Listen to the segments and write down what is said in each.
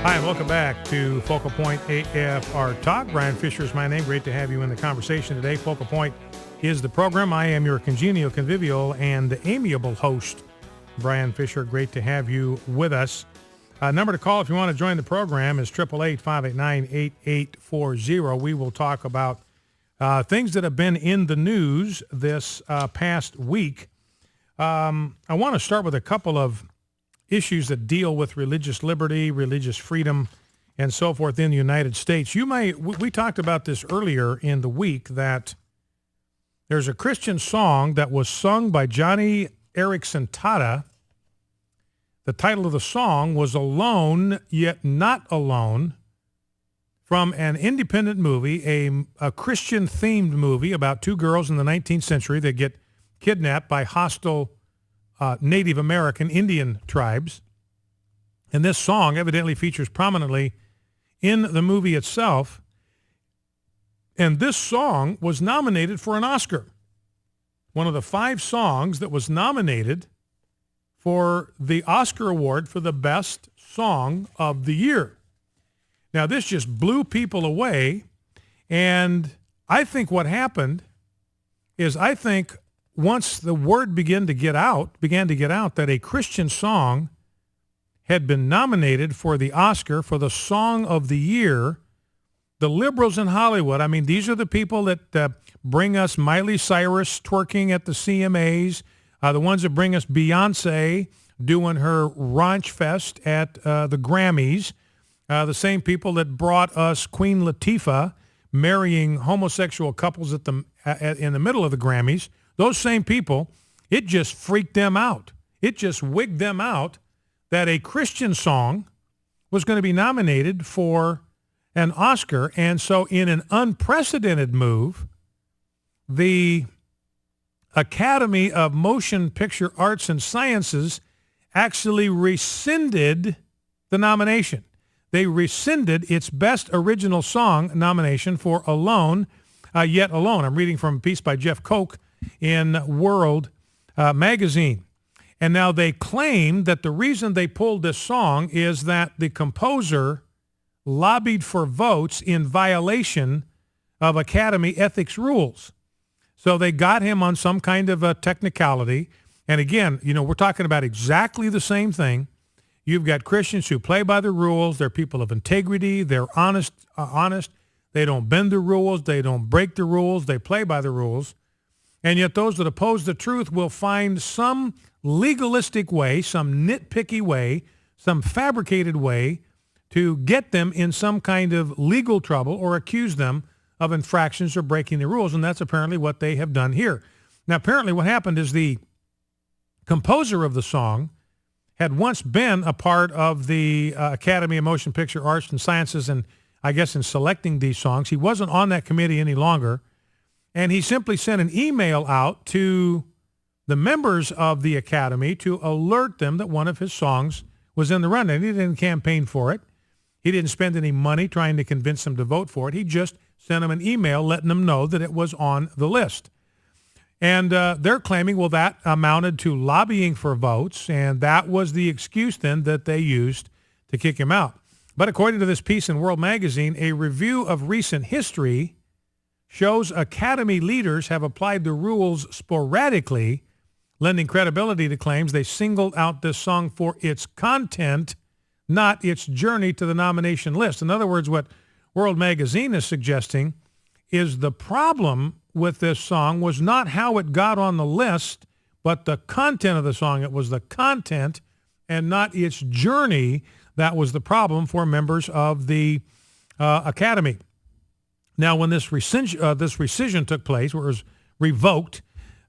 Hi, and welcome back to Focal Point AFR Talk. Brian Fisher is my name. Great to have you in the conversation today. Focal Point is the program. I am your congenial, convivial, and amiable host, Brian Fisher. Great to have you with us. Number to call if you want to join the program is 888-589-8840. We will talk about things that have been in the news this past week. I want to start with a couple of issues that deal with religious liberty, religious freedom, and so forth in the United States. We talked about this earlier in the week, that there's a Christian song that was sung by Johnny Erickson Tata. The title of the song was Alone Yet Not Alone, from an independent movie, a Christian-themed movie about two girls in the 19th century that get kidnapped by hostile Native American Indian tribes. And this song evidently features prominently in the movie itself. And this song was nominated for an Oscar. One of the 5 songs that was nominated for the Oscar Award for the Best Song of the Year. Now, this just blew people away. And I think what happened is, once the word began to get out that a Christian song had been nominated for the Oscar for the Song of the Year, the liberals in Hollywood, these are the people that bring us Miley Cyrus twerking at the CMAs, the ones that bring us Beyonce doing her raunch fest at the Grammys, the same people that brought us Queen Latifah marrying homosexual couples in the middle of the Grammys. Those same people, it just freaked them out. It just wigged them out that a Christian song was going to be nominated for an Oscar. And so in an unprecedented move, the Academy of Motion Picture Arts and Sciences actually rescinded the nomination. They rescinded its Best Original Song nomination for Alone, Yet Alone. I'm reading from a piece by Jeff Koch in World magazine. And now they claim that the reason they pulled this song is that the composer lobbied for votes in violation of Academy ethics rules. So they got him on some kind of a technicality. And again, we're talking about exactly the same thing. You've got Christians who play by the rules. They're people of integrity. They're honest. They don't bend the rules. They don't break the rules. They play by the rules. And yet those that oppose the truth will find some legalistic way, some nitpicky way, some fabricated way to get them in some kind of legal trouble or accuse them of infractions or breaking the rules. And that's apparently what they have done here. Now, apparently what happened is the composer of the song had once been a part of the Academy of Motion Picture Arts and Sciences, and I guess in selecting these songs. He wasn't on that committee any longer. And he simply sent an email out to the members of the Academy to alert them that one of his songs was in the running. He didn't campaign for it. He didn't spend any money trying to convince them to vote for it. He just sent them an email letting them know that it was on the list. And they're claiming, well, that amounted to lobbying for votes, and that was the excuse then that they used to kick him out. But according to this piece in World Magazine, a review of recent history shows Academy leaders have applied the rules sporadically, lending credibility to claims they singled out this song for its content, not its journey to the nomination list. In other words, what World Magazine is suggesting is the problem with this song was not how it got on the list, but the content of the song. It was the content and not its journey that was the problem for members of the Academy. Now, when this rescission took place, where it was revoked,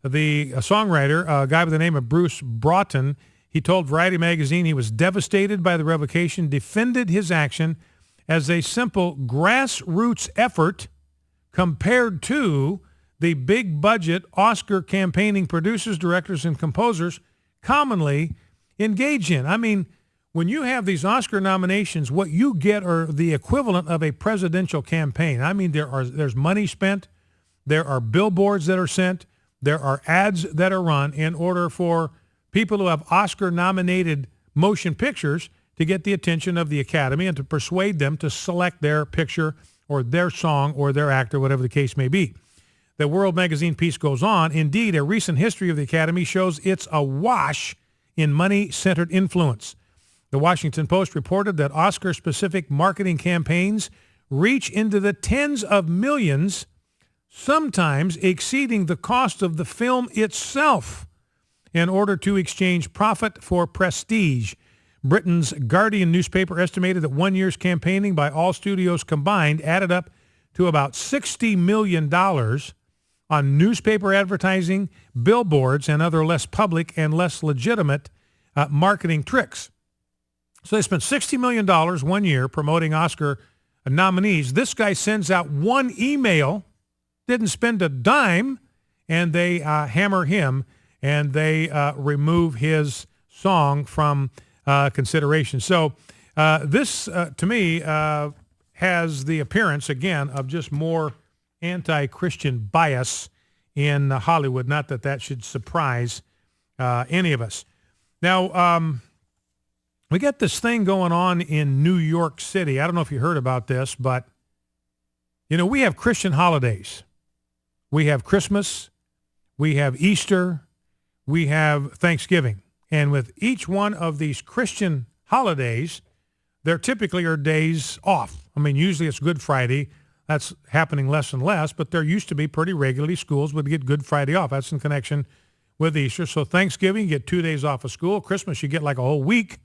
the songwriter, a guy by the name of Bruce Broughton, he told Variety magazine he was devastated by the revocation, defended his action as a simple grassroots effort compared to the big budget Oscar campaigning producers, directors, and composers commonly engage in. When you have these Oscar nominations, what you get are the equivalent of a presidential campaign. There's money spent. There are billboards that are sent. There are ads that are run in order for people who have Oscar-nominated motion pictures to get the attention of the Academy and to persuade them to select their picture or their song or their actor, whatever the case may be. The World Magazine piece goes on. Indeed, a recent history of the Academy shows it's awash in money-centered influence. The Washington Post reported that Oscar-specific marketing campaigns reach into the tens of millions, sometimes exceeding the cost of the film itself, in order to exchange profit for prestige. Britain's Guardian newspaper estimated that 1 year's campaigning by all studios combined added up to about $60 million on newspaper advertising, billboards, and other less public and less legitimate marketing tricks. So they spent $60 million 1 year promoting Oscar nominees. This guy sends out one email, didn't spend a dime, and they hammer him, and they remove his song from consideration. So this, to me, has the appearance, again, of just more anti-Christian bias in Hollywood. Not that that should surprise any of us. Now, we got this thing going on in New York City. I don't know if you heard about this, but, you know, we have Christian holidays. We have Christmas. We have Easter. We have Thanksgiving. And with each one of these Christian holidays, there typically are days off. I mean, usually it's Good Friday. That's happening less and less, but there used to be pretty regularly schools would get Good Friday off. That's in connection with Easter. So Thanksgiving, you get 2 days off of school. Christmas, you get like a whole week.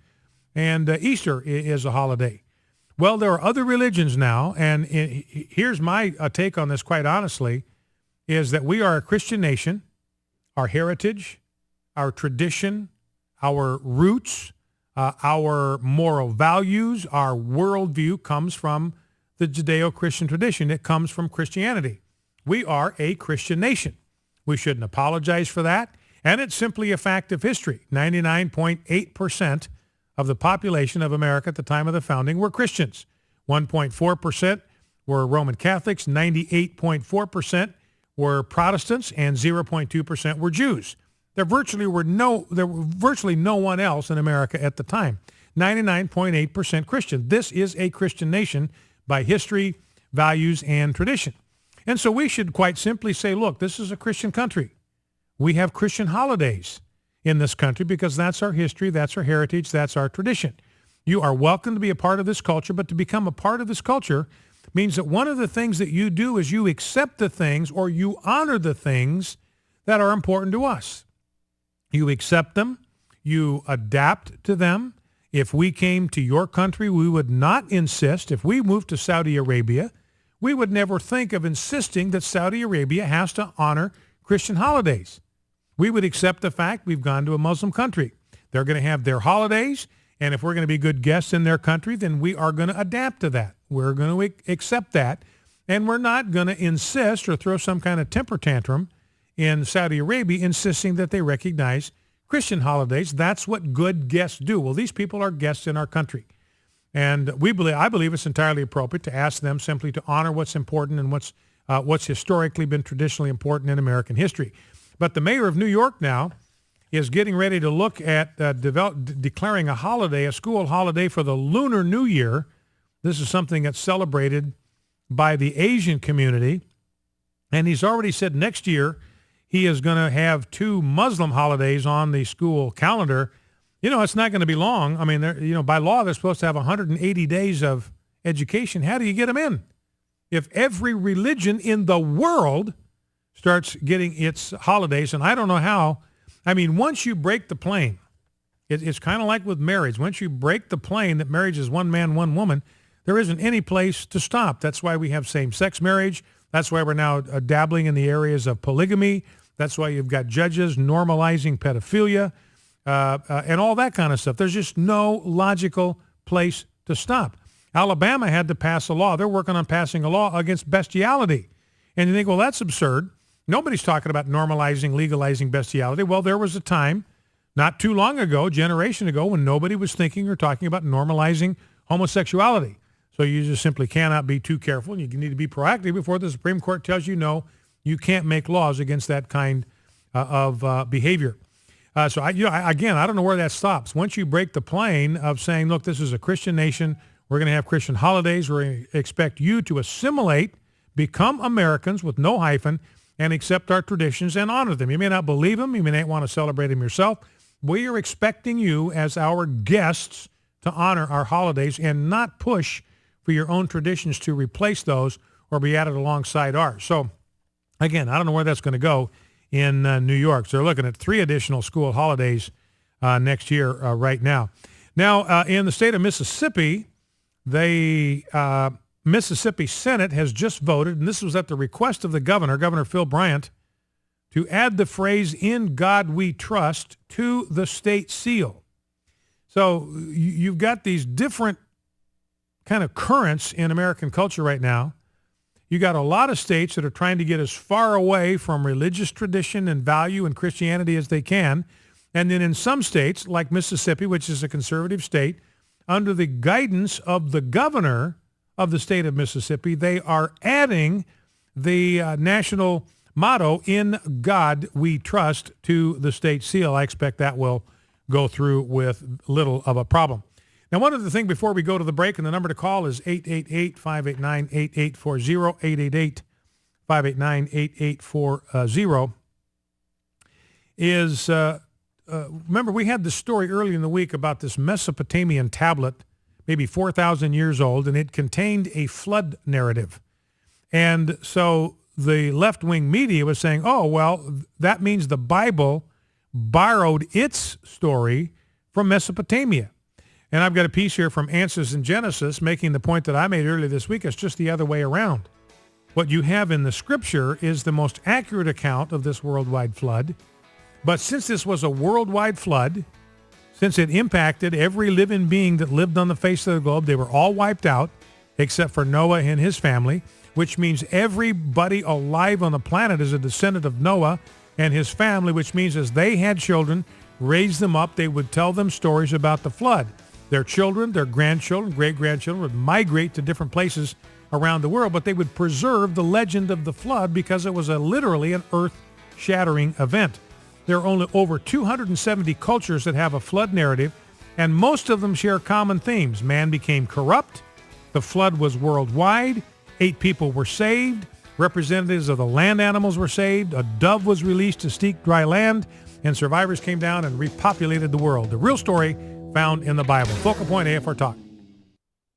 And Easter is a holiday. Well, there are other religions now, and here's my take on this, quite honestly, is that we are a Christian nation. Our heritage, our tradition, our roots, our moral values, our worldview comes from the Judeo-Christian tradition. It comes from Christianity. We are a Christian nation. We shouldn't apologize for that, and it's simply a fact of history. 99.8% of the population of America at the time of the founding were Christians. 1.4% were Roman Catholics, 98.4% were Protestants, and 0.2% were Jews. There were virtually no one else in America at the time. 99.8% Christian. This is a Christian nation by history, values, and tradition. And so we should quite simply say, look, this is a Christian country. We have Christian holidays in this country because that's our history, that's our heritage, that's our tradition. You are welcome to be a part of this culture, but to become a part of this culture means that one of the things that you do is you accept the things or you honor the things that are important to us. You accept them, you adapt to them. If we came to your country, we would not insist. If we moved to Saudi Arabia, we would never think of insisting that Saudi Arabia has to honor Christian holidays. We would accept the fact we've gone to a Muslim country. They're going to have their holidays, and if we're going to be good guests in their country, then we are going to adapt to that. We're going to accept that, and we're not going to insist or throw some kind of temper tantrum in Saudi Arabia insisting that they recognize Christian holidays. That's what good guests do. Well, these people are guests in our country, and I believe it's entirely appropriate to ask them simply to honor what's important and what's historically been traditionally important in American history. But the mayor of New York now is getting ready to look at declaring a holiday, a school holiday for the Lunar New Year. This is something that's celebrated by the Asian community. And he's already said next year he is going to have 2 Muslim holidays on the school calendar. You know, it's not going to be long. I mean, by law, they're supposed to have 180 days of education. How do you get them in? If every religion in the world starts getting its holidays, and I don't know how. I mean, once you break the plane, it's kind of like with marriage. Once you break the plane that marriage is one man, one woman, there isn't any place to stop. That's why we have same-sex marriage. That's why we're now dabbling in the areas of polygamy. That's why you've got judges normalizing pedophilia and all that kind of stuff. There's just no logical place to stop. Alabama had to pass a law. They're working on passing a law against bestiality. And you think, well, that's absurd. Nobody's talking about normalizing, legalizing bestiality. Well, there was a time not too long ago, a generation ago, when nobody was thinking or talking about normalizing homosexuality. So you just simply cannot be too careful. And you need to be proactive before the Supreme Court tells you, no, you can't make laws against that kind of behavior. Again, I don't know where that stops. Once you break the plane of saying, look, this is a Christian nation, we're going to have Christian holidays, we're going to expect you to assimilate, become Americans with no hyphen, and accept our traditions and honor them. You may not believe them. You may not want to celebrate them yourself. We are expecting you as our guests to honor our holidays and not push for your own traditions to replace those or be added alongside ours. So, again, I don't know where that's going to go in New York. So they're looking at 3 additional school holidays next year right now. Now, in the state of Mississippi, Mississippi Senate has just voted, and this was at the request of the governor, Governor Phil Bryant, to add the phrase, "In God We Trust," to the state seal. So you've got these different kind of currents in American culture right now. You got a lot of states that are trying to get as far away from religious tradition and value and Christianity as they can. And then in some states, like Mississippi, which is a conservative state, under the guidance of the governor of the state of Mississippi, they are adding the national motto, "In God We Trust," to the state seal. I expect that will go through with little of a problem. Now, one other thing before we go to the break, and the number to call is 888-589-8840, 888-589-8840, is, remember, we had this story early in the week about this Mesopotamian tablet, maybe 4,000 years old, and it contained a flood narrative. And so the left-wing media was saying, oh, well, that means the Bible borrowed its story from Mesopotamia. And I've got a piece here from Answers in Genesis making the point that I made earlier this week. It's just the other way around. What you have in the scripture is the most accurate account of this worldwide flood. But since this was a worldwide flood, since it impacted every living being that lived on the face of the globe, they were all wiped out except for Noah and his family, which means everybody alive on the planet is a descendant of Noah and his family, which means as they had children, raised them up, they would tell them stories about the flood. Their children, their grandchildren, great-grandchildren would migrate to different places around the world, but they would preserve the legend of the flood because it was literally an earth-shattering event. There are only over 270 cultures that have a flood narrative, and most of them share common themes. Man became corrupt. The flood was worldwide. 8 people were saved. Representatives of the land animals were saved. A dove was released to seek dry land, and survivors came down and repopulated the world. The real story found in the Bible. Focal Point AFR Talk.